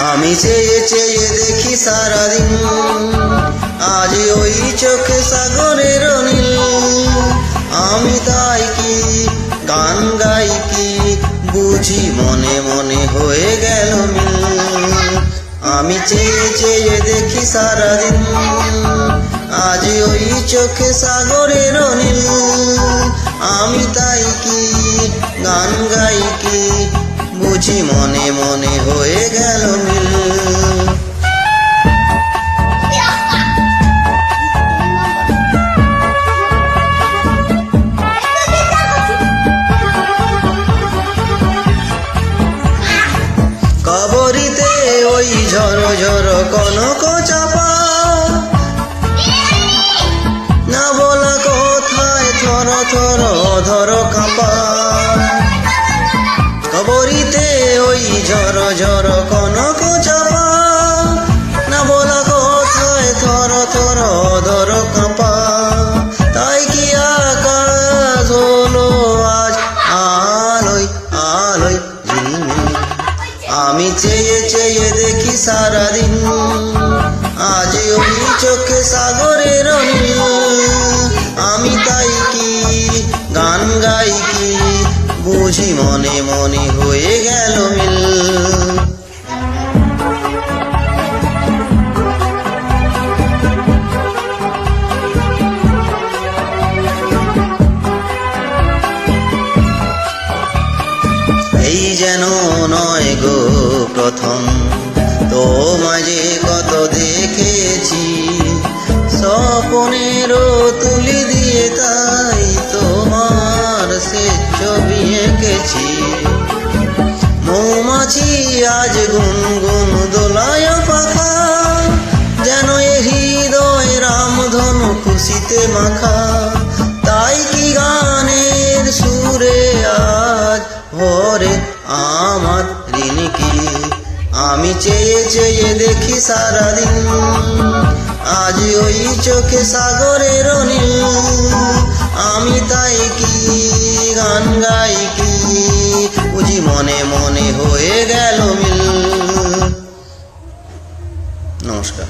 আমি চেয়ে চেয়ে দেখি সারাদিন, আজ ওই চোখে সাগরের নীল। আমি তাই কি গান গাই কি বুঝি মনে মনে হয়ে গেল মিল। আমি চেয়ে চেয়ে দেখি সারাদিন, আজ ওই চোখে সাগরের নীল। আমি তাই কি গান গাই কি বুঝি মনে মনে হয়ে গেল মিল। কবরিতে ওই ঝড় ঝড় কনক চাপা, না বলা কোথায় থর থর ধর কাঁপা। কবরিতে ওই ঝড় ঝড় কনক চাপা, না বলা কোথায় থর থর ধর কাঁপা। তাই কি আকাশ হলো আজ আলোয় আলোয় ঝিলমিল। আমি চেয়ে চেয়ে দেখি সারাদিন, আজ ওই চোখে সাগরের নীল। আমি তাই কি গান গাই কি বুঝি মনে মনে হয়ে গেল মিল। এই যেন নয় গো প্রথম, তোমায় কত দেখেছি স্বপ্নেরও তুলি দিয়ে, তাই তোমার সে ছবি এঁকেছি। মৌমাছি আজ গুনগুন দোলায় পাখা, যেন এ হৃদয় রামধনু খুশিতে মাখা। তাই কি গানের সুরে আজ ভরে আমার ঋণ কি। আমি চেয়ে চেয়ে দেখি সারাদিন, আজ ওই চোখে সাগরের নীল। আমি তাই কি গান গাই কি বুঝি মনে মনে হয়ে গেল মিল। নমস্কার।